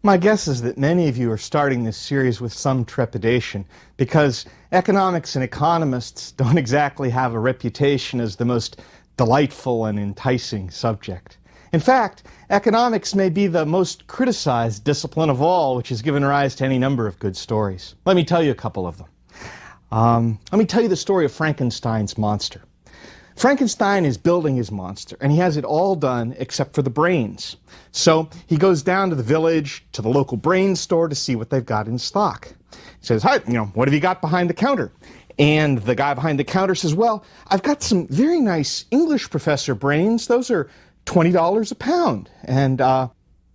My guess is that many of you are starting this series with some trepidation because economics and economists don't exactly have a reputation as the most delightful and enticing subject. In fact, economics may be the most criticized discipline of all, which has given rise to any number of good stories. Let me tell you a couple of them. Let me tell you the story of Frankenstein's monster. Frankenstein is building his monster, and he has it all done except for the brains. So he goes down to the village, to the local brain store to see what they've got in stock. He says, "Hi, what have you got behind the counter?" And the guy behind the counter says, "Well, I've got some very nice English professor brains. Those are $20 a pound." And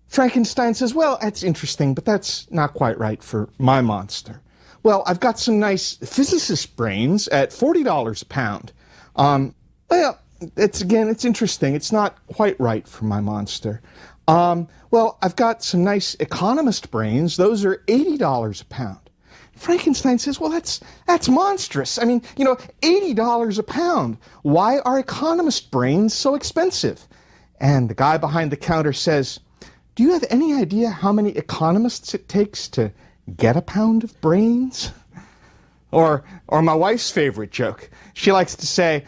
Frankenstein says, "Well, that's interesting, but that's not quite right for my monster. Well, I've got some nice physicist brains at $40 a pound. Well, it's interesting. It's not quite right for my monster. Well, I've got some nice economist brains. Those are $80 a pound." Frankenstein says, "Well, that's monstrous. I mean, $80 a pound. Why are economist brains so expensive?" And the guy behind the counter says, "Do you have any idea how many economists it takes to get a pound of brains?" Or my wife's favorite joke. She likes to say,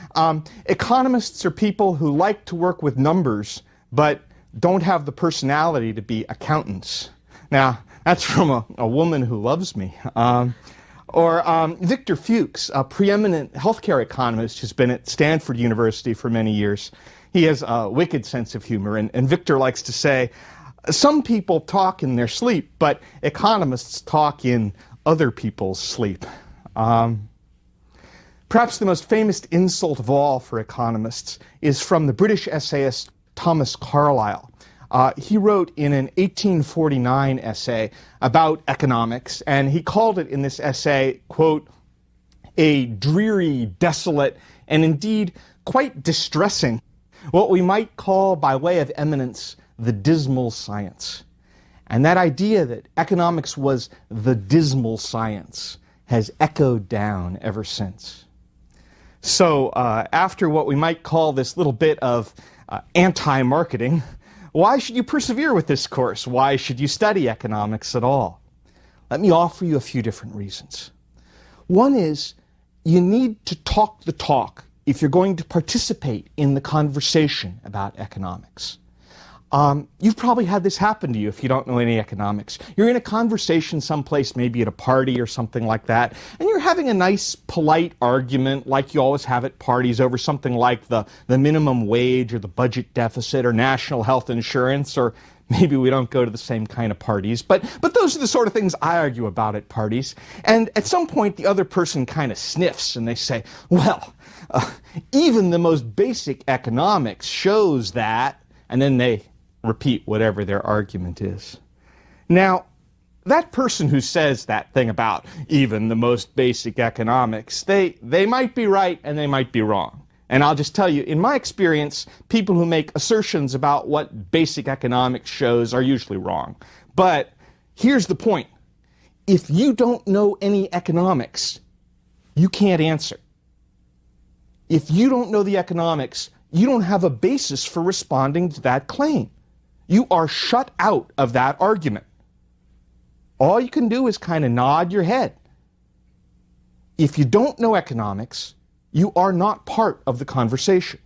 economists are people who like to work with numbers, but don't have the personality to be accountants. Now, that's from a woman who loves me. Or Victor Fuchs, a preeminent healthcare economist who's been at Stanford University for many years. He has a wicked sense of humor, and Victor likes to say, some people talk in their sleep, but economists talk in other people's sleep. Perhaps the most famous insult of all for economists is from the British essayist Thomas Carlyle. He wrote in an 1849 essay about economics, and he called it in this essay, quote, "a dreary, desolate, and indeed quite distressing, what we might call by way of eminence, the dismal science." And that idea that economics was the dismal science has echoed down ever since. So after what we might call this little bit of anti-marketing, why should you persevere with this course? Why should you study economics at all? Let me offer you a few different reasons. One is you need to talk the talk if you're going to participate in the conversation about economics. You've probably had this happen to you if you don't know any economics. You're in a conversation someplace, maybe at a party or something like that, and you're having a nice, polite argument like you always have at parties over something like the minimum wage or the budget deficit or national health insurance, or maybe we don't go to the same kind of parties, but those are the sort of things I argue about at parties. And at some point, the other person kind of sniffs and they say, "Well, even the most basic economics shows that," and then they repeat whatever their argument is. Now, that person who says that thing about even the most basic economics, they might be right and they might be wrong. And I'll just tell you, in my experience, people who make assertions about what basic economics shows are usually wrong. But here's the point. If you don't know any economics, you can't answer. If you don't know the economics, you don't have a basis for responding to that claim. You are shut out of that argument. All you can do is kind of nod your head. If you don't know economics, you are not part of the conversation.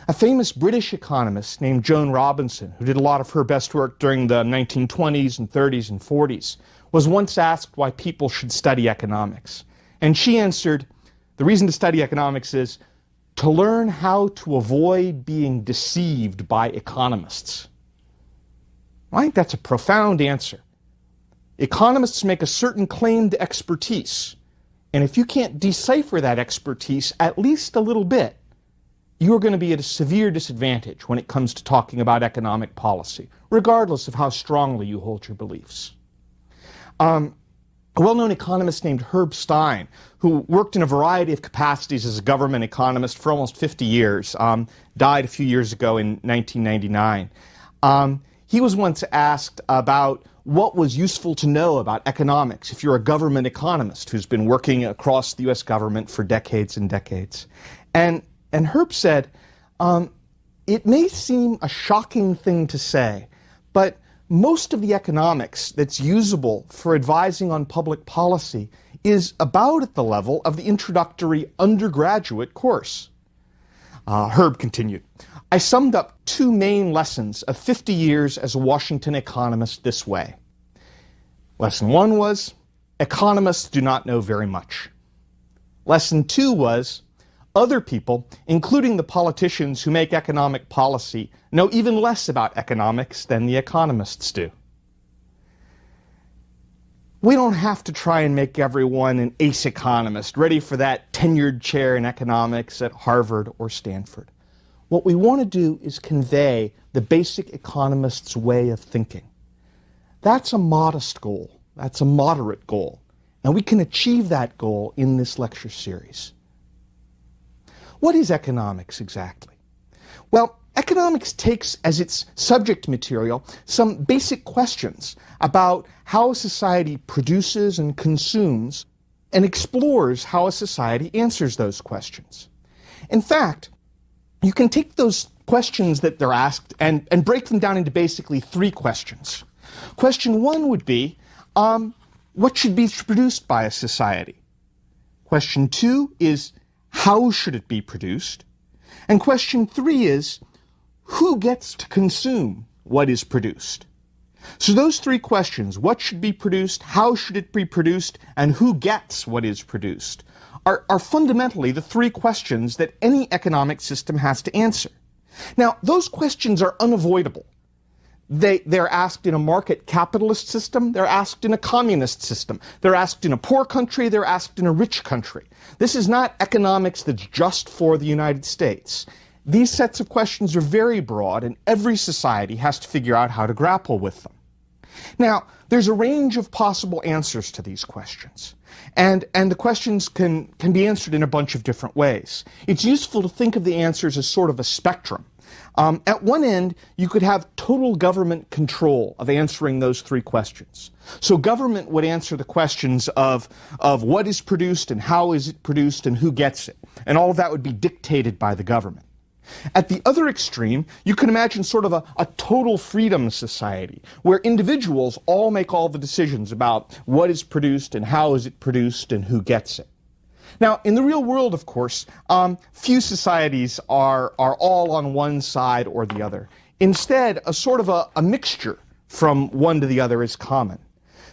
A famous British economist named Joan Robinson, who did a lot of her best work during the 1920s and 30s and 40s, was once asked why people should study economics. And she answered, "The reason to study economics is to learn how to avoid being deceived by economists." I think that's a profound answer. Economists make a certain claim to expertise, and if you can't decipher that expertise at least a little bit, you are going to be at a severe disadvantage when it comes to talking about economic policy, regardless of how strongly you hold your beliefs. A well-known economist named Herb Stein, who worked in a variety of capacities as a government economist for almost 50 years, died a few years ago in 1999. He was once asked about what was useful to know about economics if you're a government economist who's been working across the U.S. government for decades and decades. And Herb said, it may seem a shocking thing to say, but most of the economics that's usable for advising on public policy is about at the level of the introductory undergraduate course. Herb continued, I summed up 2 main lessons of 50 years as a Washington economist this way. Lesson 1 was, economists do not know very much. Lesson 2 was, other people, including the politicians who make economic policy, know even less about economics than the economists do. We don't have to try and make everyone an ace economist, ready for that tenured chair in economics at Harvard or Stanford. What we want to do is convey the basic economist's way of thinking. That's a modest goal. That's a moderate goal. And we can achieve that goal in this lecture series. What is economics exactly? Well, economics takes as its subject material some basic questions about how a society produces and consumes and explores how a society answers those questions. In fact, you can take those questions that they're asked and break them down into basically 3 questions. Question 1 would be, what should be produced by a society? Question 2 is, how should it be produced? And question 3 is, who gets to consume what is produced? So those 3 questions, what should be produced, how should it be produced, and who gets what is produced, are fundamentally the 3 questions that any economic system has to answer. Now, those questions are unavoidable. They're asked in a market capitalist system, they're asked in a communist system, they're asked in a poor country, they're asked in a rich country. This is not economics that's just for the United States. These sets of questions are very broad, and every society has to figure out how to grapple with them. Now, there's a range of possible answers to these questions, and the questions can be answered in a bunch of different ways. It's useful to think of the answers as sort of a spectrum. At one end, you could have total government control of answering those 3 questions. So government would answer the questions of what is produced and how is it produced and who gets it. And all of that would be dictated by the government. At the other extreme, you can imagine sort of a total freedom society where individuals all make all the decisions about what is produced and how is it produced and who gets it. Now, in the real world, of course, few societies are all on one side or the other. Instead, a sort of a mixture from one to the other is common.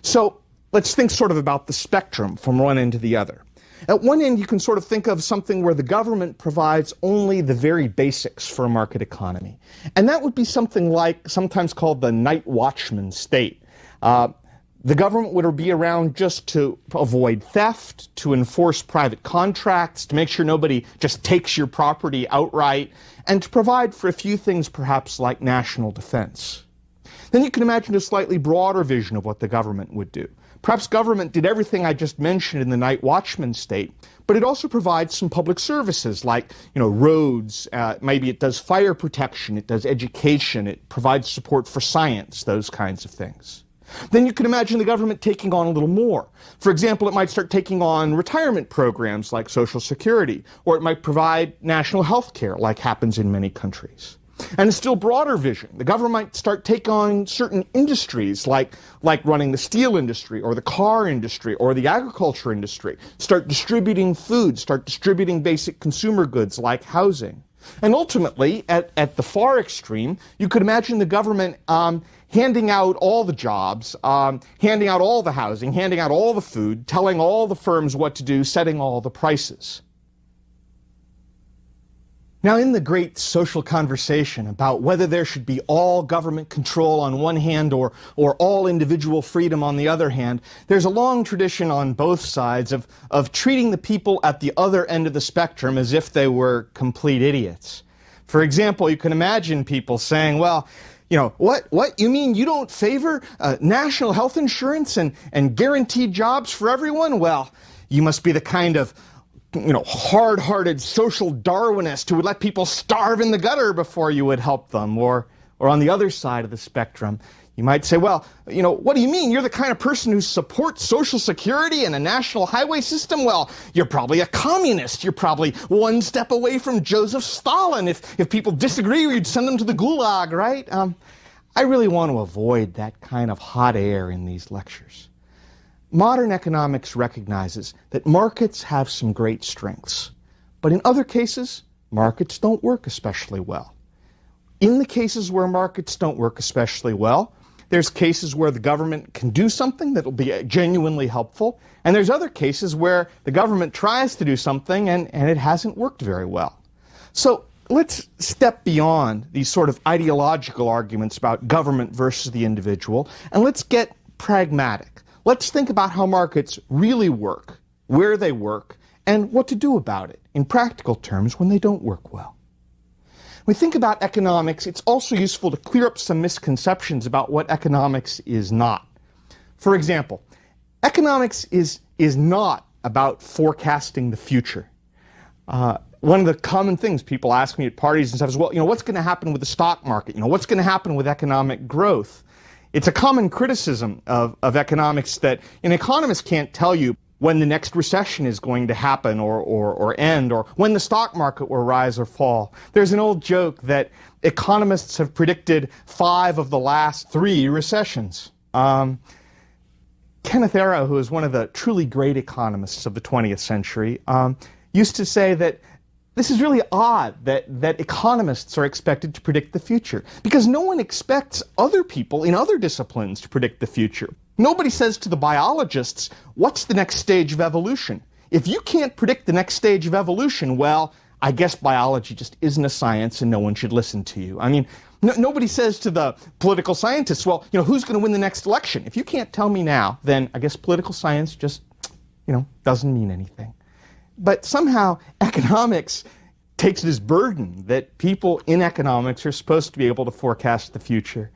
So let's think sort of about the spectrum from one end to the other. At one end, you can sort of think of something where the government provides only the very basics for a market economy. And that would be something like, sometimes called the night watchman state. The government would be around just to avoid theft, to enforce private contracts, to make sure nobody just takes your property outright, and to provide for a few things perhaps like national defense. Then you can imagine a slightly broader vision of what the government would do. Perhaps government did everything I just mentioned in the night watchman state, but it also provides some public services like, roads, maybe it does fire protection, it does education, it provides support for science, those kinds of things. Then you can imagine the government taking on a little more. For example, it might start taking on retirement programs like Social Security, or it might provide national health care like happens in many countries. And a still broader vision, the government might start taking on certain industries like running the steel industry or the car industry or the agriculture industry, start distributing food, start distributing basic consumer goods like housing. And ultimately, at the far extreme, you could imagine the government handing out all the jobs, handing out all the housing, handing out all the food, telling all the firms what to do, setting all the prices. Now, in the great social conversation about whether there should be all government control on one hand or all individual freedom on the other hand, there's a long tradition on both sides of treating the people at the other end of the spectrum as if they were complete idiots. For example, you can imagine people saying, well, what? You mean you don't favor national health insurance and guaranteed jobs for everyone? Well, you must be the kind of hard-hearted social Darwinist who would let people starve in the gutter before you would help them. Or on the other side of the spectrum, you might say, well, what do you mean? You're the kind of person who supports Social Security and a national highway system? Well, you're probably a communist. You're probably one step away from Joseph Stalin. If people disagree, you'd send them to the gulag, right? I really want to avoid that kind of hot air in these lectures. Modern economics recognizes that markets have some great strengths, but in other cases, markets don't work especially well. In the cases where markets don't work especially well, there's cases where the government can do something that will be genuinely helpful, and there's other cases where the government tries to do something and it hasn't worked very well. So let's step beyond these sort of ideological arguments about government versus the individual, and let's get pragmatic. Let's think about how markets really work, where they work, and what to do about it in practical terms when they don't work well. When we think about economics, it's also useful to clear up some misconceptions about what economics is not. For example, economics is not about forecasting the future. One of the common things people ask me at parties and stuff is, well, what's going to happen with the stock market? What's going to happen with economic growth? It's a common criticism of economics that an economist can't tell you when the next recession is going to happen or end, or when the stock market will rise or fall. There's an old joke that economists have predicted 5 of the last 3 recessions. Kenneth Arrow, who is one of the truly great economists of the 20th century, used to say that this is really odd that economists are expected to predict the future, because no one expects other people in other disciplines to predict the future. Nobody says to the biologists, what's the next stage of evolution? If you can't predict the next stage of evolution, well, I guess biology just isn't a science and no one should listen to you. I mean, nobody says to the political scientists, well, who's going to win the next election? If you can't tell me now, then I guess political science just, doesn't mean anything. But somehow economics takes this burden that people in economics are supposed to be able to forecast the future.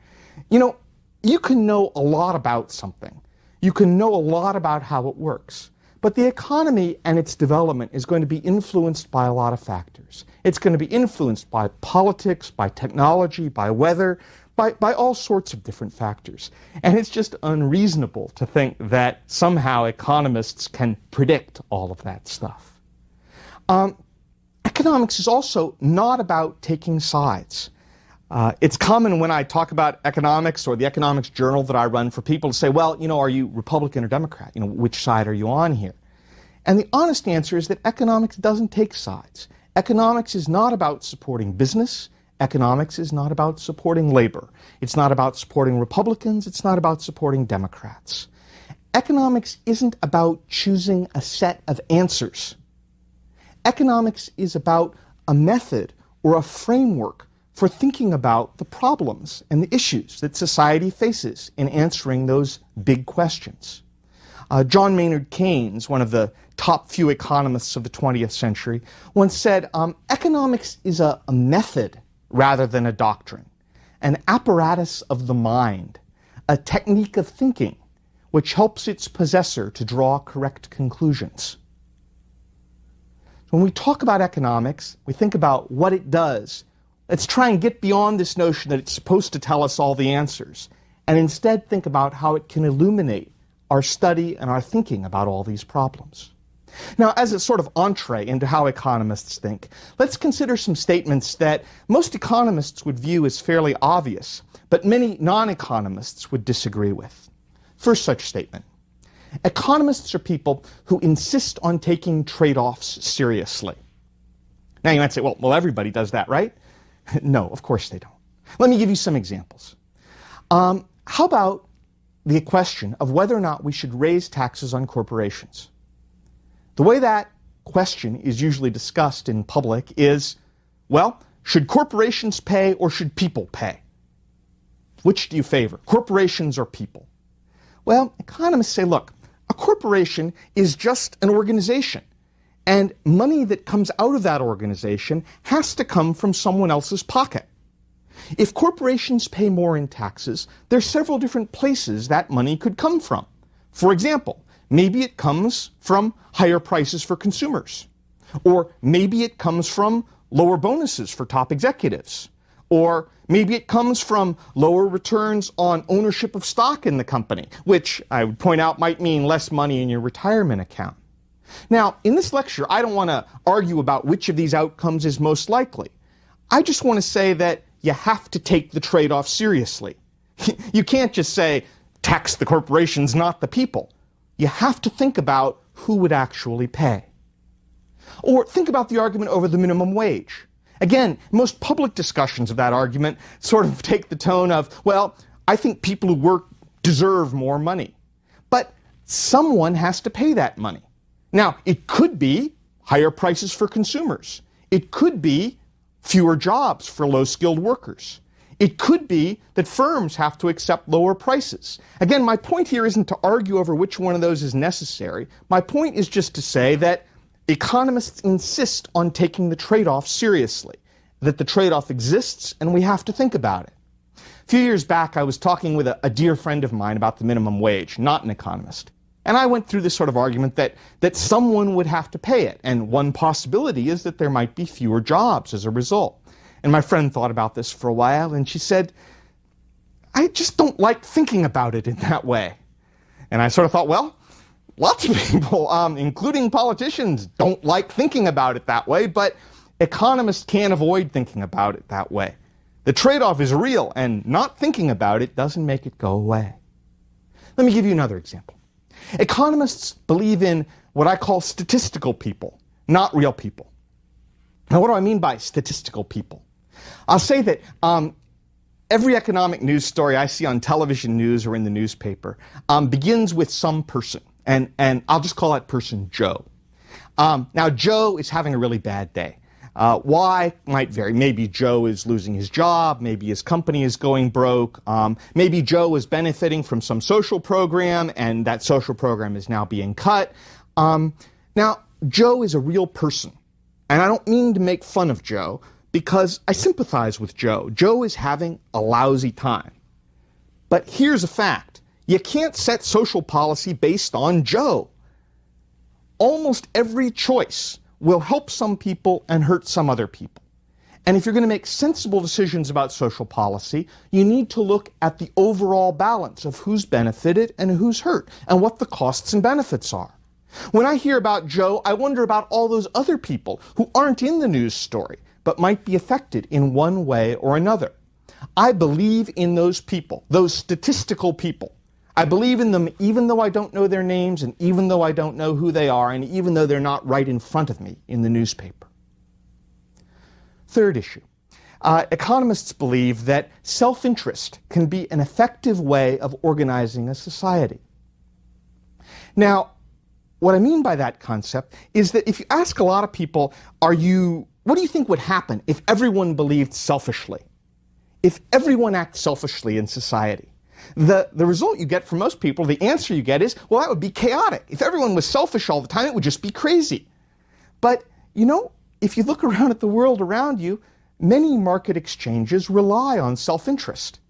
You can know a lot about something. You can know a lot about how it works. But the economy and its development is going to be influenced by a lot of factors. It's going to be influenced by politics, by technology, by weather, by all sorts of different factors. And it's just unreasonable to think that somehow economists can predict all of that stuff. Economics is also not about taking sides. It's common when I talk about economics or the economics journal that I run for people to say, well, are you Republican or Democrat? Which side are you on here? And the honest answer is that economics doesn't take sides. Economics is not about supporting business. Economics is not about supporting labor. It's not about supporting Republicans. It's not about supporting Democrats. Economics isn't about choosing a set of answers. Economics is about a method or a framework for thinking about the problems and the issues that society faces in answering those big questions. John Maynard Keynes, one of the top few economists of the 20th century, once said, economics is a method rather than a doctrine, an apparatus of the mind, a technique of thinking which helps its possessor to draw correct conclusions. When we talk about economics, we think about what it does. Let's try and get beyond this notion that it's supposed to tell us all the answers, and instead think about how it can illuminate our study and our thinking about all these problems. Now, as a sort of entree into how economists think, let's consider some statements that most economists would view as fairly obvious, but many non-economists would disagree with. First such statement. Economists are people who insist on taking trade-offs seriously. Now you might say, well, everybody does that, right? No, of course they don't. Let me give you some examples. How about the question of whether or not we should raise taxes on corporations? The way that question is usually discussed in public is, well, should corporations pay or should people pay? Which do you favor, corporations or people? Well, economists say, look, a corporation is just an organization, and money that comes out of that organization has to come from someone else's pocket. If corporations pay more in taxes, there are several different places that money could come from. For example, maybe it comes from higher prices for consumers, or maybe it comes from lower bonuses for top executives, or maybe it comes from lower returns on ownership of stock in the company, which I would point out might mean less money in your retirement account. Now, in this lecture, I don't want to argue about which of these outcomes is most likely. I just want to say that you have to take the trade-off seriously. You can't just say, tax the corporations, not the people. You have to think about who would actually pay. Or think about the argument over the minimum wage. Again, most public discussions of that argument sort of take the tone of, well, I think people who work deserve more money. But someone has to pay that money. Now, it could be higher prices for consumers. It could be fewer jobs for low-skilled workers. It could be that firms have to accept lower prices. Again, my point here isn't to argue over which one of those is necessary. My point is just to say that economists insist on taking the trade-off seriously, that the trade-off exists and we have to think about it. A few years back, I was talking with a dear friend of mine about the minimum wage, not an economist. And I went through this sort of argument that someone would have to pay it, and one possibility is that there might be fewer jobs as a result. And my friend thought about this for a while, and she said, I just don't like thinking about it in that way. And I sort of thought, well, lots of people, including politicians, don't like thinking about it that way, but economists can't avoid thinking about it that way. The trade-off is real, and not thinking about it doesn't make it go away. Let me give you another example. Economists believe in what I call statistical people, not real people. Now, what do I mean by statistical people? I'll say that every economic news story I see on television news or in the newspaper begins with some person, and I'll just call that person Joe. Now, Joe is having a really bad day. Why might vary. Maybe Joe is losing his job. Maybe his company is going broke. Maybe Joe is benefiting from some social program, and that social program is now being cut. Now, Joe is a real person, and I don't mean to make fun of Joe, because I sympathize with Joe. Joe is having a lousy time. But here's a fact. You can't set social policy based on Joe. Almost every choice will help some people and hurt some other people. And if you're going to make sensible decisions about social policy, you need to look at the overall balance of who's benefited and who's hurt, and what the costs and benefits are. When I hear about Joe, I wonder about all those other people who aren't in the news story, but might be affected in one way or another. I believe in those people, those statistical people. I believe in them even though I don't know their names, and even though I don't know who they are, and even though they're not right in front of me in the newspaper. Third issue. Economists believe that self-interest can be an effective way of organizing a society. Now, what I mean by that concept is that if you ask a lot of people, what do you think would happen if everyone believed selfishly? If everyone acted selfishly in society? The result you get from most people, the answer you get is, well, that would be chaotic. If everyone was selfish all the time, it would just be crazy. But, if you look around at the world around you, many market exchanges rely on self-interest.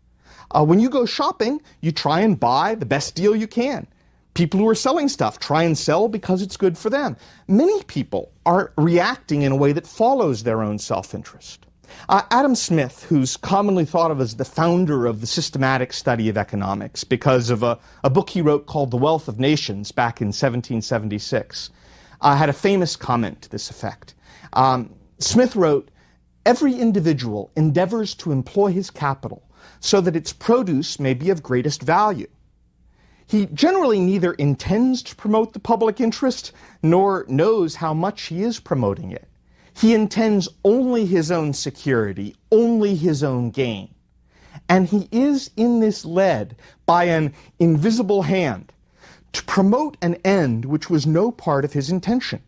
When you go shopping, you try and buy the best deal you can. People who are selling stuff try and sell because it's good for them. Many people are reacting in a way that follows their own self-interest. Adam Smith, who's commonly thought of as the founder of the systematic study of economics because of a book he wrote called The Wealth of Nations back in 1776, had a famous comment to this effect. Smith wrote, "Every individual endeavors to employ his capital so that its produce may be of greatest value. He generally neither intends to promote the public interest nor knows how much he is promoting it. He intends only his own security, only his own gain. And he is in this led by an invisible hand to promote an end which was no part of his intention.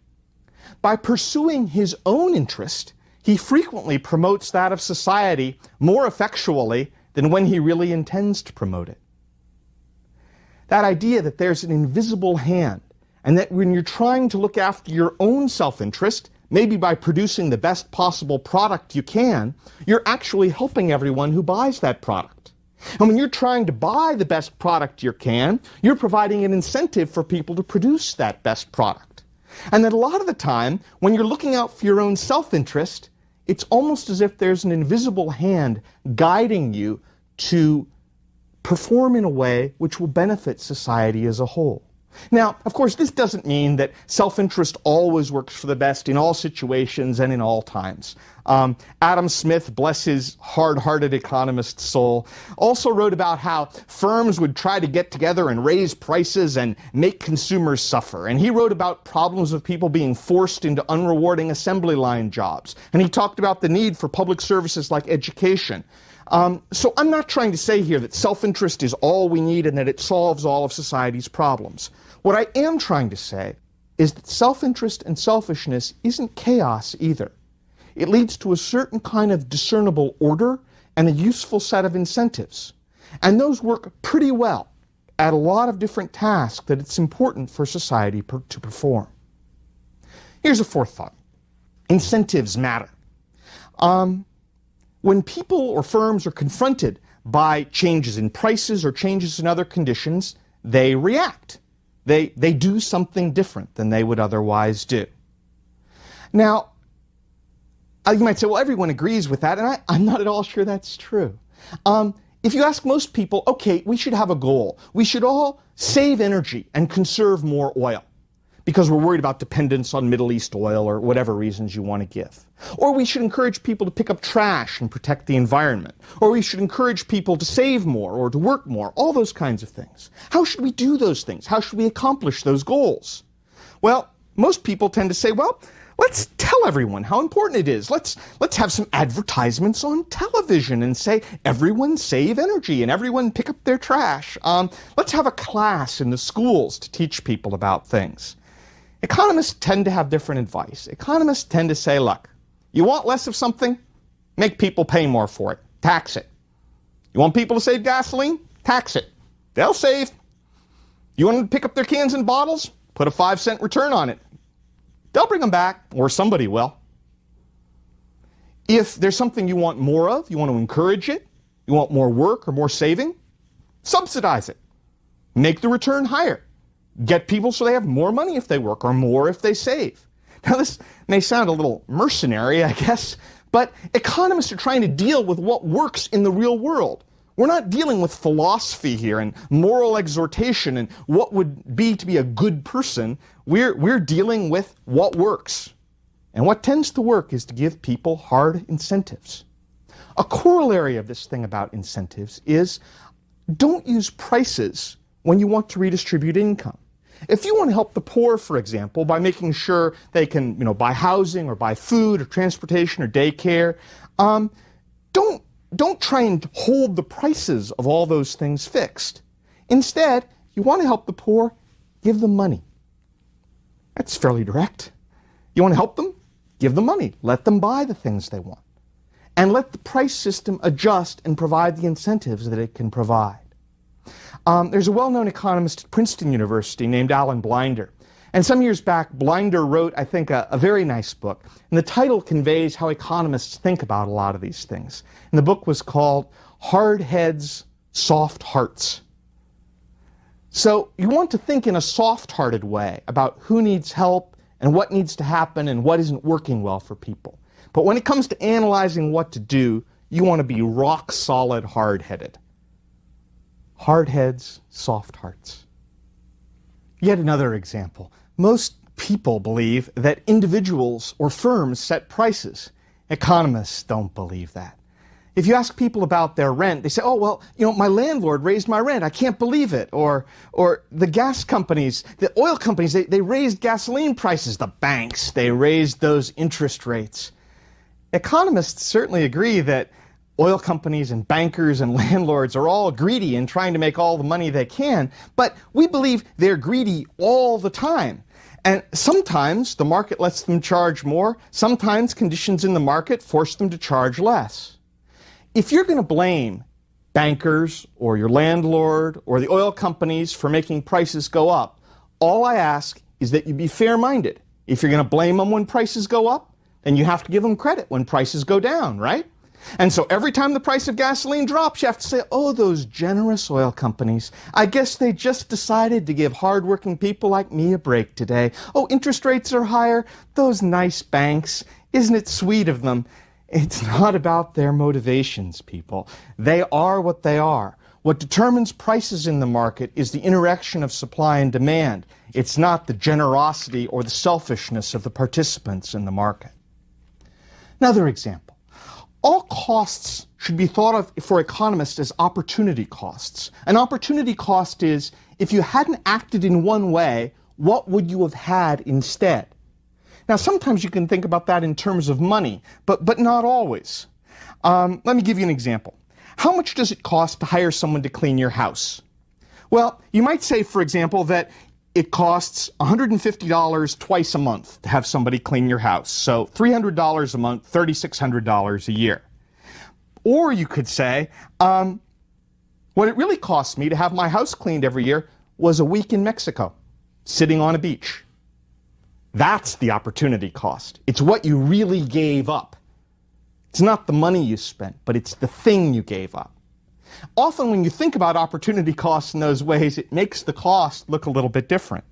By pursuing his own interest, he frequently promotes that of society more effectually than when he really intends to promote it." That idea that there's an invisible hand, and that when you're trying to look after your own self-interest, maybe by producing the best possible product you can, you're actually helping everyone who buys that product. And when you're trying to buy the best product you can, you're providing an incentive for people to produce that best product. And that a lot of the time, when you're looking out for your own self-interest, it's almost as if there's an invisible hand guiding you to perform in a way which will benefit society as a whole. Now, of course, this doesn't mean that self-interest always works for the best in all situations and in all times. Adam Smith, bless his hard-hearted economist soul, also wrote about how firms would try to get together and raise prices and make consumers suffer. And he wrote about problems of people being forced into unrewarding assembly line jobs. And he talked about the need for public services like education. So I'm not trying to say here that self-interest is all we need and that it solves all of society's problems. What I am trying to say is that self-interest and selfishness isn't chaos either. It leads to a certain kind of discernible order and a useful set of incentives. And those work pretty well at a lot of different tasks that it's important for society to perform. Here's a fourth thought. Incentives matter. When people or firms are confronted by changes in prices or changes in other conditions, they react. They do something different than they would otherwise do. Now, you might say, well, everyone agrees with that, and I'm not at all sure that's true. If you ask most people, okay, we should have a goal. We should all save energy and conserve more oil because we're worried about dependence on Middle East oil or whatever reasons you want to give. Or we should encourage people to pick up trash and protect the environment. Or we should encourage people to save more or to work more, all those kinds of things. How should we do those things? How should we accomplish those goals? Well, most people tend to say, well, let's tell everyone how important it is. Let's have some advertisements on television and say, everyone save energy and everyone pick up their trash. Let's have a class in the schools to teach people about things. Economists tend to have different advice. Economists tend to say, look, you want less of something? Make people pay more for it. Tax it. You want people to save gasoline? Tax it. They'll save. You want them to pick up their cans and bottles? Put a 5-cent return on it. They'll bring them back, or somebody will. If there's something you want more of, you want to encourage it, you want more work or more saving, subsidize it. Make the return higher. Get people so they have more money if they work or more if they save. Now, this may sound a little mercenary, I guess, but economists are trying to deal with what works in the real world. We're not dealing with philosophy here and moral exhortation and what would be to be a good person. We're dealing with what works. And what tends to work is to give people hard incentives. A corollary of this thing about incentives is don't use prices when you want to redistribute income. If you want to help the poor, for example, by making sure they can, buy housing or buy food or transportation or daycare, don't try and hold the prices of all those things fixed. Instead, you want to help the poor, give them money. That's fairly direct. You want to help them? Give them money. Let them buy the things they want. And let the price system adjust and provide the incentives that it can provide. There's a well-known economist at Princeton University named Alan Blinder. And some years back, Blinder wrote, I think, a very nice book. And the title conveys how economists think about a lot of these things. And the book was called Hard Heads, Soft Hearts. So you want to think in a soft-hearted way about who needs help and what needs to happen and what isn't working well for people. But when it comes to analyzing what to do, you want to be rock-solid hard-headed. Hard heads, soft hearts. Yet another example. Most people believe that individuals or firms set prices. Economists don't believe that. If you ask people about their rent, they say, oh, well, my landlord raised my rent. I can't believe it. Or the gas companies, the oil companies, they raised gasoline prices. The banks, they raised those interest rates. Economists certainly agree that oil companies and bankers and landlords are all greedy in trying to make all the money they can, but we believe they're greedy all the time. And sometimes the market lets them charge more. Sometimes conditions in the market force them to charge less. If you're going to blame bankers or your landlord or the oil companies for making prices go up, all I ask is that you be fair-minded. If you're going to blame them when prices go up, then you have to give them credit when prices go down, right? And so every time the price of gasoline drops, you have to say, oh, those generous oil companies. I guess they just decided to give hardworking people like me a break today. Oh, interest rates are higher. Those nice banks. Isn't it sweet of them? It's not about their motivations, people. They are what they are. What determines prices in the market is the interaction of supply and demand. It's not the generosity or the selfishness of the participants in the market. Another example. All costs should be thought of for economists as opportunity costs. An opportunity cost is, if you hadn't acted in one way, what would you have had instead? Now, sometimes you can think about that in terms of money, but not always. Let me give you an example. How much does it cost to hire someone to clean your house? Well, you might say, for example, that it costs $150 twice a month to have somebody clean your house. So $300 a month, $3,600 a year. Or you could say, what it really costs me to have my house cleaned every year was a week in Mexico, sitting on a beach. That's the opportunity cost. It's what you really gave up. It's not the money you spent, but it's the thing you gave up. Often when you think about opportunity costs in those ways, it makes the cost look a little bit different.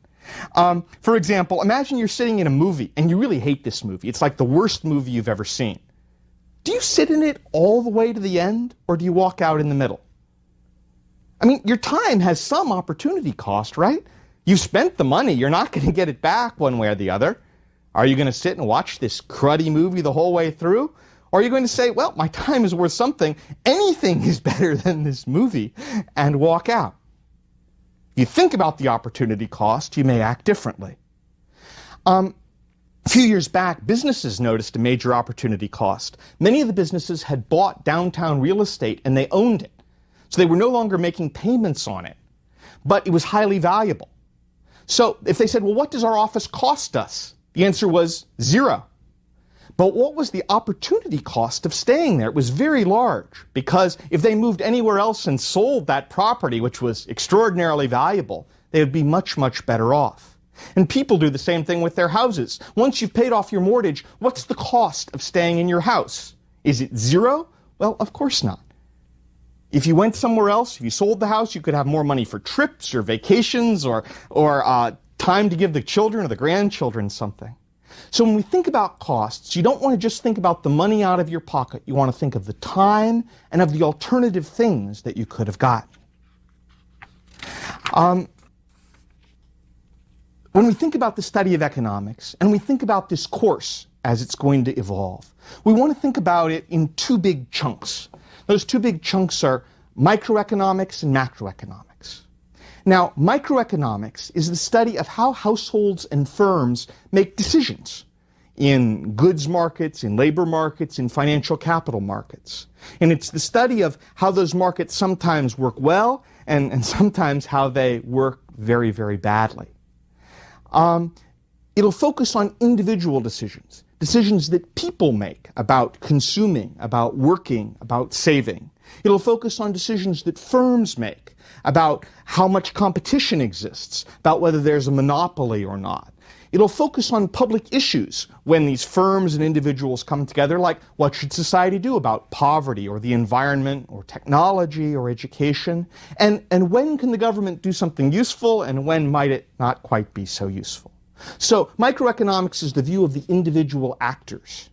For example, imagine you're sitting in a movie and you really hate this movie. It's like the worst movie you've ever seen. Do you sit in it all the way to the end, or do you walk out in the middle? I mean, your time has some opportunity cost, right? You've spent the money. You're not going to get it back one way or the other. Are you going to sit and watch this cruddy movie the whole way through? Or are you going to say, well, my time is worth something. Anything is better than this movie, and walk out? If you think about the opportunity cost, you may act differently. A few years back, businesses noticed a major opportunity cost. Many of the businesses had bought downtown real estate and they owned it. So they were no longer making payments on it, but it was highly valuable. So if they said, well, what does our office cost us? The answer was zero. But what was the opportunity cost of staying there? It was very large, because if they moved anywhere else and sold that property, which was extraordinarily valuable, they would be much, much better off. And people do the same thing with their houses. Once you've paid off your mortgage, what's the cost of staying in your house? Is it zero? Well, of course not. If you went somewhere else, if you sold the house, you could have more money for trips or vacations or time to give the children or the grandchildren something. So when we think about costs, you don't want to just think about the money out of your pocket. You want to think of the time and of the alternative things that you could have gotten. When we think about the study of economics, and we think about this course as it's going to evolve, we want to think about it in two big chunks. Those two big chunks are microeconomics and macroeconomics. Now, microeconomics is the study of how households and firms make decisions in goods markets, in labor markets, in financial capital markets. And it's the study of how those markets sometimes work well and sometimes how they work very, very badly. It'll focus on individual decisions, decisions that people make about consuming, about working, about saving. It'll focus on decisions that firms make about how much competition exists, about whether there's a monopoly or not. It'll focus on public issues when these firms and individuals come together, like what should society do about poverty or the environment or technology or education, and when can the government do something useful and when might it not quite be so useful. So microeconomics is the view of the individual actors.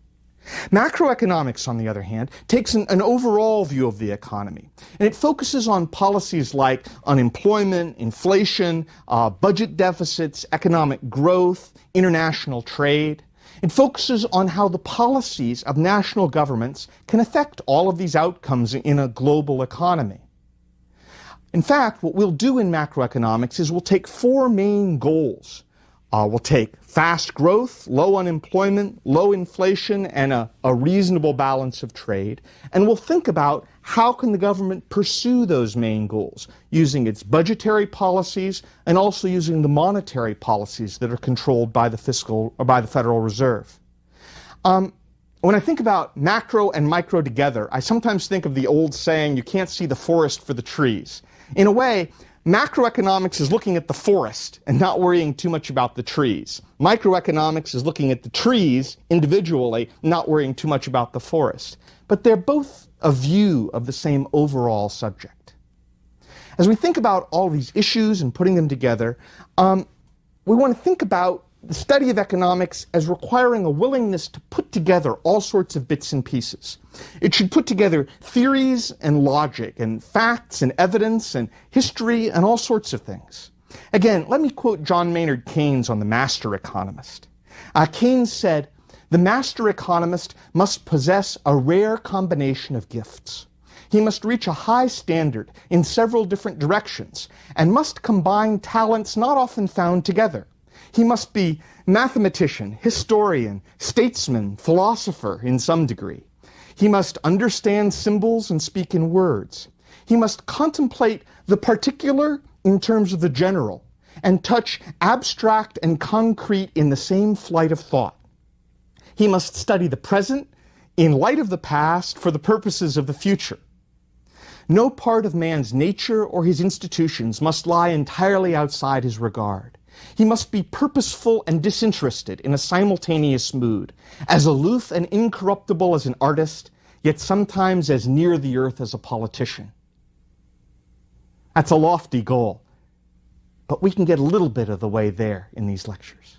Macroeconomics, on the other hand, takes an overall view of the economy, and it focuses on policies like unemployment, inflation, budget deficits, economic growth, international trade. It focuses on how the policies of national governments can affect all of these outcomes in a global economy. In fact, what we'll do in macroeconomics is we'll take four main goals. We'll take fast growth, low unemployment, low inflation, and a reasonable balance of trade. And we'll think about how can the government pursue those main goals, using its budgetary policies and also using the monetary policies that are controlled by the Federal Reserve. When I think about macro and micro together, I sometimes think of the old saying, you can't see the forest for the trees. In a way, macroeconomics is looking at the forest and not worrying too much about the trees. Microeconomics is looking at the trees individually, not worrying too much about the forest. But they're both a view of the same overall subject. As we think about all these issues and putting them together, we want to think about the study of economics as requiring a willingness to put together all sorts of bits and pieces. It should put together theories and logic and facts and evidence and history and all sorts of things. Again, let me quote John Maynard Keynes on The Master Economist. Keynes said, The master economist must possess a rare combination of gifts. He must reach a high standard in several different directions and must combine talents not often found together. He must be mathematician, historian, statesman, philosopher in some degree. He must understand symbols and speak in words. He must contemplate the particular in terms of the general and touch abstract and concrete in the same flight of thought. He must study the present in light of the past for the purposes of the future. No part of man's nature or his institutions must lie entirely outside his regard. He must be purposeful and disinterested in a simultaneous mood, as aloof and incorruptible as an artist, yet sometimes as near the earth as a politician. That's a lofty goal, but we can get a little bit of the way there in these lectures.